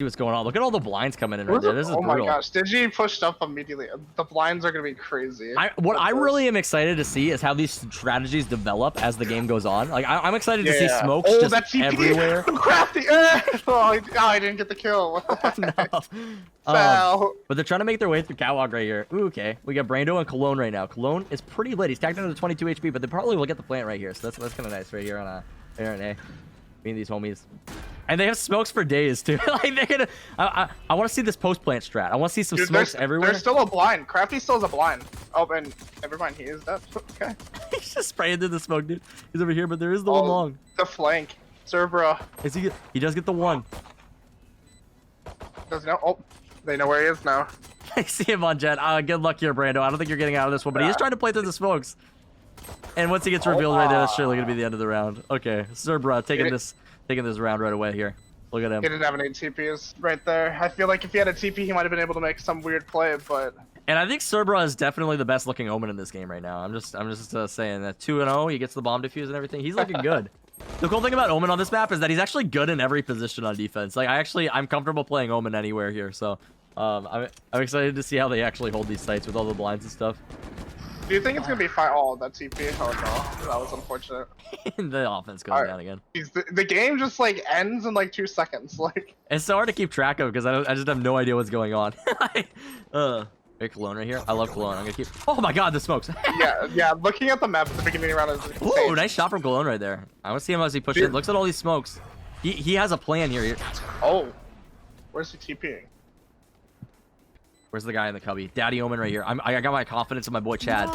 See what's going on. Look at all the blinds coming in right there. This is brutal. Oh my gosh, Digi pushed up immediately. The blinds are gonna be crazy. What I really am excited to see is how these strategies develop as the game goes on. Like I'm excited to see smokes just everywhere. Crafty! Oh, I didn't get the kill. No. But they're trying to make their way through Catwalk right here. Ooh, okay. We got Brando and Cologne right now. Cologne is pretty lit. He's tagged down to 22 HP, but they probably will get the plant right here. So that's kind of nice right here on A. Being these homies. And they have smokes for days too. Like they're gonna. I want to see this post plant strat. I want to see some smokes everywhere. There's still a blind. Crafty still has a blind. Oh, and never mind. He is dead. Okay. He's just spraying through the smoke, dude. He's over here, but there is the one long. The flank. Cerbra. Is he? He does get the one. Does no? Oh, they know where he is now. I see him on Jet. Good luck here, Brando. I don't think you're getting out of this one, but he is trying to play through the smokes. And once he gets revealed right there, that's surely gonna be the end of the round. Okay, Cerbra taking this round right away here. Look at him. He didn't have any TPs right there. I feel like if he had a TP, he might have been able to make some weird play, but. And I think Cerbra is definitely the best looking Omen in this game right now. I'm just saying that 2-0, he gets the bomb defuse and everything. He's looking good. The cool thing about Omen on this map is that he's actually good in every position on defense. Like I'm comfortable playing Omen anywhere here. So I'm excited to see how they actually hold these sites with all the blinds and stuff. Do you think it's gonna be fine? Oh, that TP. Oh no, that was unfortunate. The offense goes down again. The game just like ends in like 2 seconds. Like it's so hard to keep track of because I just have no idea what's going on. Hey, Cologne right here. I love Cologne. I'm gonna keep. Oh my God, the smokes. yeah. Looking at the map at the beginning of the round is insane. Ooh, nice shot from Cologne right there. I want to see him as he pushes. Looks at all these smokes. He has a plan here. Oh, where's he TPing? Where's the guy in the cubby? Daddy Omen right here. I got my confidence in my boy Chad.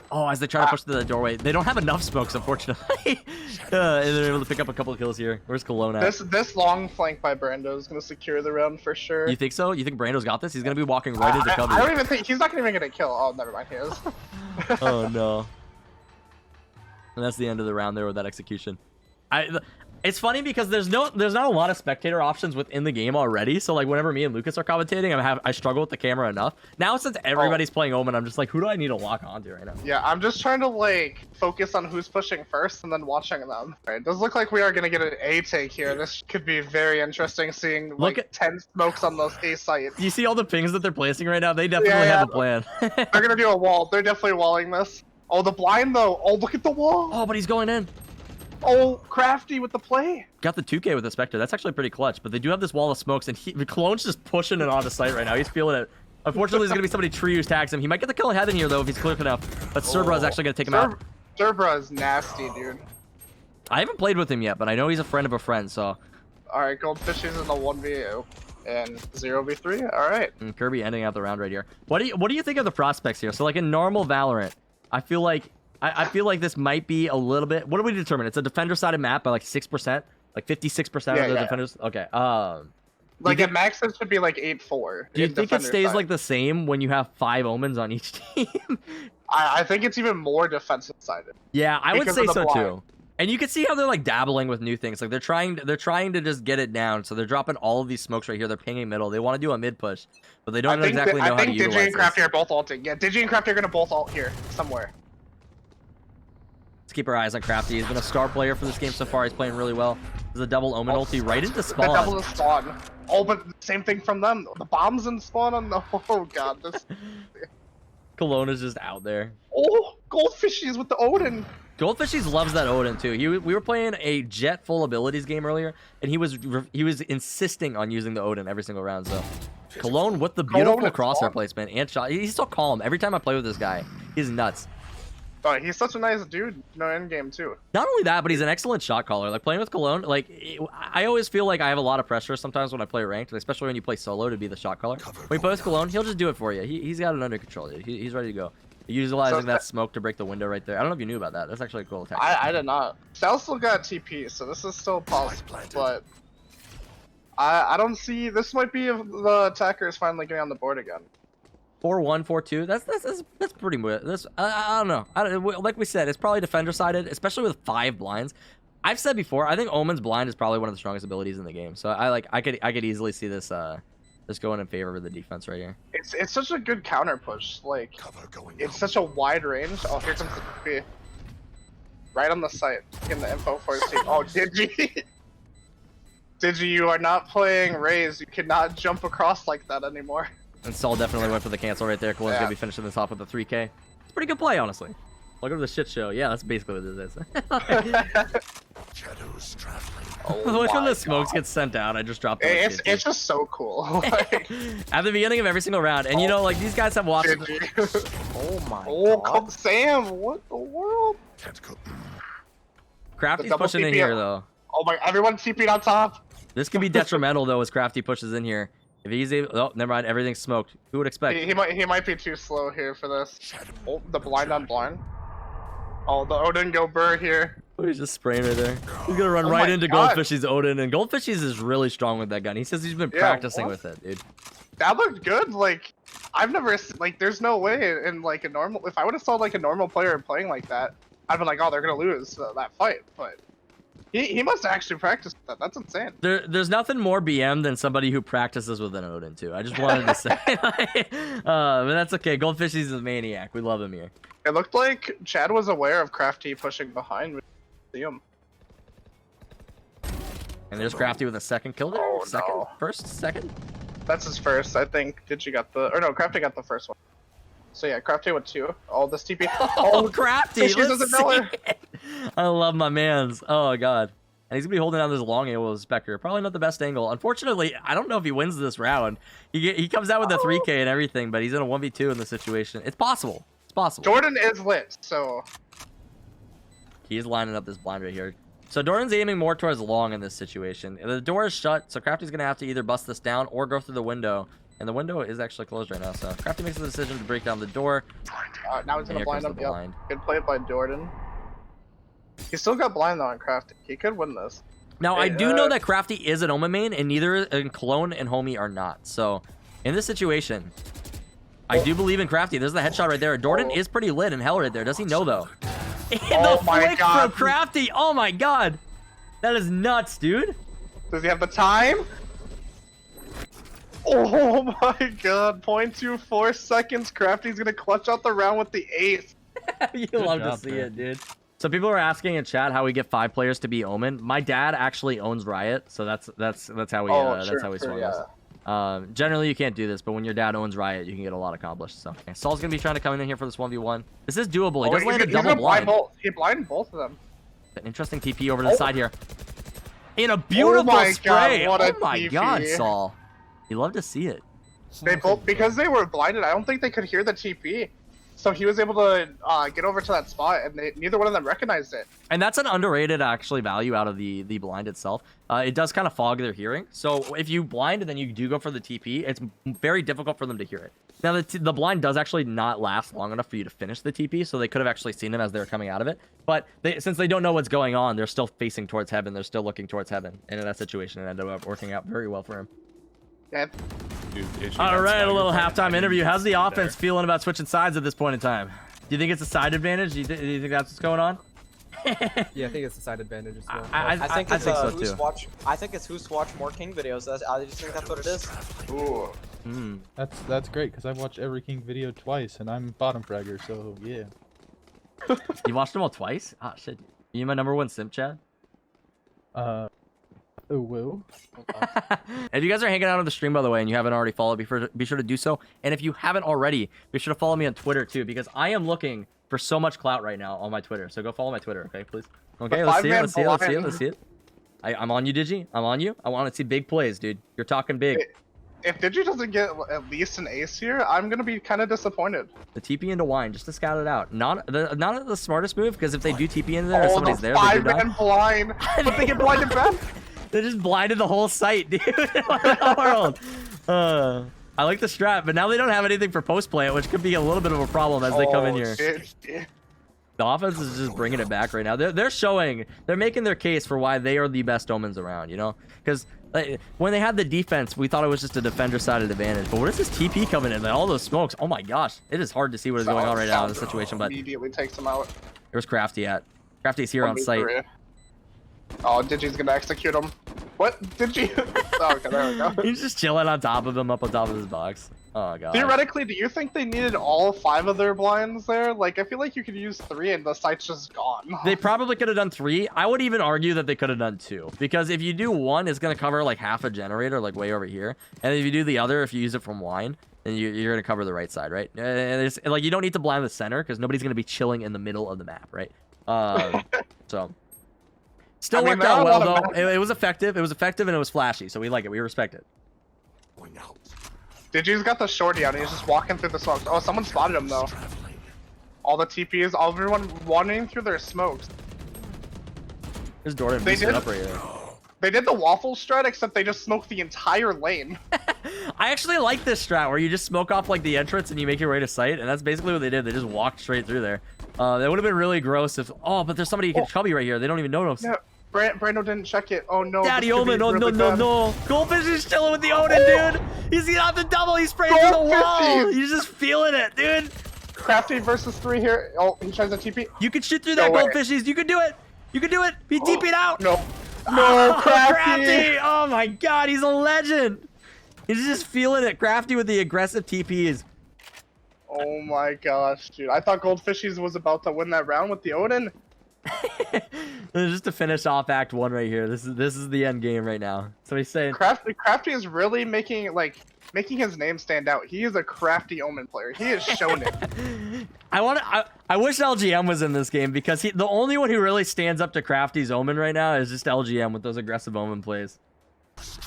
Oh, as they try to push to the doorway. They don't have enough smokes, unfortunately. And they're able to pick up a couple of kills here. Where's Cologne at? This long flank by Brando is going to secure the round for sure. You think so? You think Brando's got this? He's going to be walking right into cubby. I don't even think... He's not even going to kill. Oh, never mind. He is. Oh, no. And that's the end of the round there with that execution. It's funny because there's not a lot of spectator options within the game already. So like whenever me and Lucas are commentating, I struggle with the camera enough. Now since everybody's playing Omen, I'm just like, who do I need to lock onto right now? Yeah, I'm just trying to like focus on who's pushing first and then watching them. Right, it does look like we are gonna get an A take here. This could be very interesting seeing like 10 smokes on those A sites. You see all the pings that they're placing right now? They definitely have a plan. They're gonna do a wall. They're definitely walling this. Oh, the blind though. Oh, look at the wall. Oh, but he's going in. Oh, Crafty with the play. Got the 2K with the Spectre. That's actually pretty clutch. But they do have this wall of smokes, and Cologne's just pushing it onto site right now. He's feeling it. Unfortunately, there's going to be somebody tree who tags him. He might get the kill ahead in here, though, if he's quick enough. But Cerbra is actually going to take him out. Cerbra is nasty, dude. I haven't played with him yet, but I know he's a friend of a friend, so... Alright, Goldfish is in the 1v and 0v3. Alright. And Kirby ending out the round right here. What do you think of the prospects here? So, like, in normal Valorant, I feel like this might be a little bit... What do we determine? It's a defender-sided map by like 6%? Like 56% of the defenders? Okay. Like at max, it should be like 8-4. Do you think it stays like the same when you have 5 Omens on each team? I think it's even more defensive-sided. Yeah, I would say so too. And you can see how they're like dabbling with new things. Like they're trying to just get it down. So they're dropping all of these smokes right here. They're pinging middle. They want to do a mid push, but they don't exactly know how to utilize it. I think Digi and Crafty are both ulting. Yeah, Digi and Crafty are gonna both ult here somewhere. Let's keep our eyes on Crafty. He's been a star player for this game so far. He's playing really well. There's a double Omen ulti right into spawn. The double to spawn. Oh, but same thing from them. The bombs in spawn on the... Oh, God. This... Cologne is just out there. Oh, Goldfishies with the Odin. Goldfishies loves that Odin, too. We were playing a Jet full abilities game earlier, and he was insisting on using the Odin every single round, so... Cologne with the beautiful crosshair placement and shot. He's so calm. Every time I play with this guy, he's nuts. Oh, he's such a nice dude. No end game too. Not only that, but he's an excellent shot caller. Like playing with Cologne, like I always feel like I have a lot of pressure sometimes when I play ranked, especially when you play solo to be the shot caller. When you play with Cologne, he'll just do it for you. He's got it under control, dude. He's ready to go. Utilizing that smoke to break the window right there. I don't know if you knew about that. That's actually a cool attack. I did not. Sal still got TP, so this is still possible. But I don't see. This might be if the attacker is finally getting on the board again. 4-1, 4-2. That's pretty good. I don't know. Like we said, it's probably defender sided, especially with 5 blinds. I've said before, I think Omen's blind is probably one of the strongest abilities in the game. So I could easily see this going in favor of the defense right here. It's such a good counter push. Like it's such a wide range. Oh, here comes the TP. Right on the site. In the info for his team. Oh, Digi. Digi, you are not playing Raze. You cannot jump across like that anymore. And Saul definitely went for the cancel right there. Colin's gonna be finishing this off with a 3K. It's a pretty good play, honestly. Welcome to the shit show. Yeah, that's basically what it is. Shadows traveling. Look when the smokes get sent out. I just dropped it. It's just so cool. Like, at the beginning of every single round. And you know, like, these guys have watched. Oh my God. Sam, what the world? Crafty's pushing in here, though. Oh my, everyone TP'd on top. This could be detrimental, though, as Crafty pushes in here. If he's able, oh, never mind, everything's smoked. Who would expect? He might be too slow here for this. Oh, the blind on blind. Oh, the Odin go burr here. Oh, he's just spraying right there. He's gonna run right into Goldfishy's Odin, and Goldfishy's is really strong with that gun. He says he's been practicing with it, dude. That looked good. Like, I've never like. There's no way in like a normal. If I would have saw like a normal player playing like that, I'd been like, oh, they're gonna lose that fight. But he must have actually practiced that. That's insane. There's nothing more BM than somebody who practices with an Odin too. I just wanted to say, but that's okay. Goldfishy's a maniac. We love him here. It looked like Chad was aware of Crafty pushing behind. See him. And there's Crafty with a second kill there. Oh, second, no. first, second. That's his first, I think. Did you got the? Or no, Crafty got the first one. So yeah, Crafty with 2. Oh, this TP. Oh, Crafty! Doesn't know it. I love my man's. Oh god. And he's gonna be holding down this long angle with Spectre. Probably not the best angle. Unfortunately, I don't know if he wins this round. He comes out with a 3K and everything, but he's in a 1v2 in this situation. It's possible. It's possible. Jordan is lit, so he's lining up this blind right here. So Jordan's aiming more towards long in this situation. The door is shut, so Crafty's gonna have to either bust this down or go through the window. And the window is actually closed right now, so Crafty makes the decision to break down the door. now he's gonna blind up. Blind. Good play by Jordan. He still got blind though on Crafty. He could win this. Now, I do know that Crafty is an Omen main, and neither Cologne and Homie are not. So, in this situation, I do believe in Crafty. There's the headshot right there. Jordan is pretty lit in hell right there. Does he know, though? Oh the my flick God. from Crafty! Oh my god! That is nuts, dude. Does he have the time? Oh my god, 0.24 seconds. Crafty's gonna clutch out the round with the ace. You love to see it, dude. So people are asking in chat how we get 5 players to be Omen. My dad actually owns Riot, so that's how we swung this. Generally you can't do this, but when your dad owns Riot, you can get a lot accomplished. So okay, Saul's gonna be trying to come in here for this 1v1. This is doable. He does land a double blind. He blinded both of them. An interesting TP over to the side here. In a beautiful spray. God, oh my god, Saul. You love to see it. They both, because they were blinded, I don't think they could hear the TP. So he was able to get over to that spot, and neither one of them recognized it. And that's an underrated, actually, value out of the blind itself. It does kind of fog their hearing. So if you blind and then you do go for the TP, it's very difficult for them to hear it. Now, the blind does actually not last long enough for you to finish the TP, so they could have actually seen him as they were coming out of it. But since they don't know what's going on, they're still facing towards heaven. They're still looking towards heaven. And in that situation, it ended up working out very well for him. Yeah. All right, a little halftime interview. How's the offense feeling about switching sides at this point in time? Do you think it's a side advantage? Do you think that's what's going on? Yeah, I think it's a side advantage as well. I think it's so who's too. I think it's who's watch more King videos. I just think that's what it is. Ooh. That's great because I've watched every King video twice and I'm bottom fragger, so yeah. You watched them all twice? Ah, shit. You my #1 simp, Chad? Oh, whoa. If you guys are hanging out on the stream, by the way, and you haven't already followed, be sure to do so. And if you haven't already, be sure to follow me on Twitter too, because I am looking for so much clout right now on my Twitter. So go follow my Twitter, okay, please? Okay, let's see it. I'm on you, Digi. I'm on you. I want to see big plays, dude. You're talking big. If Digi doesn't get at least an ace here, I'm gonna be kind of disappointed. The TP into wine, just to scout it out. Not the smartest move, because if they do TP in there, and somebody's there, they do die. Blind. But they get blinded back. They just blinded the whole site, dude. What in the world? I like the strat, but now they don't have anything for post play, which could be a little bit of a problem as they come in here. Shit. The offense is just bringing it back right now. They're making their case for why they are the best Omens around, you know? Because when they had the defense, we thought it was just a defender-sided advantage. But what is this TP coming in? All those smokes. Oh my gosh. It is hard to see what is going on right now in this situation, but immediately takes him out. Where's Crafty at? Crafty's here on site. Oh, Digi's gonna execute him. What? Digi? Oh, okay, there we go. He's just chilling on top of him, up on top of his box. Oh god. Theoretically, do you think they needed all 5 of their blinds there? Like, I feel like you could use 3 and the site's just gone. They probably could have done 3. I would even argue that they could have done 2. Because if you do 1, it's going to cover like half a generator, like way over here. And if you do the other, if you use it from wine, then you're going to cover the right side, right? And like, you don't need to blind the center because nobody's going to be chilling in the middle of the map, right? So, still worked out well, though. It was effective. It was effective and it was flashy. So we like it. We respect it. Digi's got the shorty out and he's just walking through the smokes. Oh, someone spotted him though. All the TPs, everyone wandering through their smokes. There's Jordan They boosting did- up right here. They did the waffle strat, except they just smoked the entire lane. I actually like this strat where you just smoke off like the entrance and you make your way to site, and that's basically what they did. They just walked straight through there. That would have been really gross if. Oh, but there's somebody chubby right here. They don't even notice. No, Brando didn't check it. Oh no. Daddy this could be Omen, oh really no, bad. no. Goldfish is chilling with the Oden, dude. He's got the double. He's spraying through the wall. Goldfishies. He's just feeling it, dude. Crafty versus 3 here. Oh, he tries a TP. You can shoot through that, way. Goldfishies. You can do it. You can do it. He TP'd out. No. No, No, Crafty. Oh my god, he's a legend. He's just feeling it. Crafty with the aggressive TPs. Oh my gosh, dude. I thought Goldfishies was about to win that round with the Odin. Just to finish off Act 1 right here. This is the end game right now. So he's saying Crafty is really making his name stand out. He is a crafty Omen player. He has shown it. I wish LGM was in this game because the only one who really stands up to Crafty's Omen right now is just LGM with those aggressive Omen plays.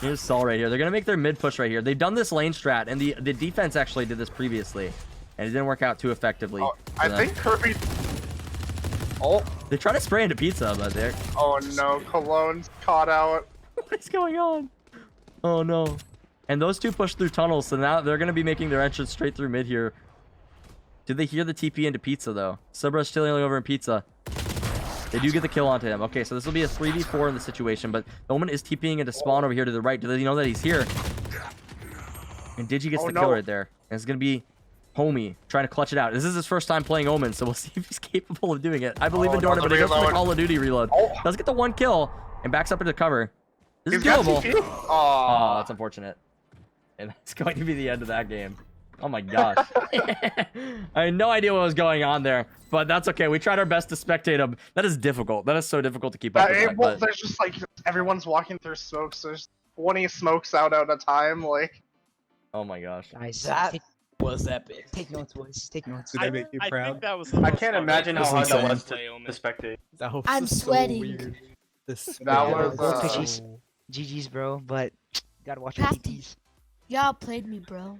Here's Sol right here. They're gonna make their mid push right here. They've done this lane strat, and the defense actually did this previously, and it didn't work out too effectively. Oh, I think Kirby. Oh. They try to spray into pizza, but they're. Oh no, Cologne's caught out. What is going on? Oh no. And those two push through tunnels, so now they're gonna be making their entrance straight through mid here. Did they hear the TP into pizza though? Subra's chilling over in pizza. They do get the kill onto him. Okay, so this will be a 3v4 in the situation, but the Omen is TPing into spawn over here to the right. Do they know that he's here? And Digi gets the kill right there. And it's gonna be Homie trying to clutch it out. This is his first time playing Omen, so we'll see if he's capable of doing it. I believe in Dorna, but he goes for the Call of Duty reload. Does get the 1 kill and backs up into cover. This is doable. Oh, that's unfortunate. And that's going to be the end of that game. Oh my gosh. I had no idea what was going on there, but that's okay. We tried our best to spectate him. That is difficult. That is so difficult to keep up with. Well, there's just like everyone's walking through smokes. There's 20 smokes out at a time. Like. Oh my gosh. Nice. That was epic. Take notes, boys. Take notes. Did I make you I proud? think that was I can't imagine how hard that was to Omen. spectate. That was I'm so sweating. weird. That was, Goldfishies. GG's, bro. But gotta watch your Crafty. TPs. Y'all played me, bro.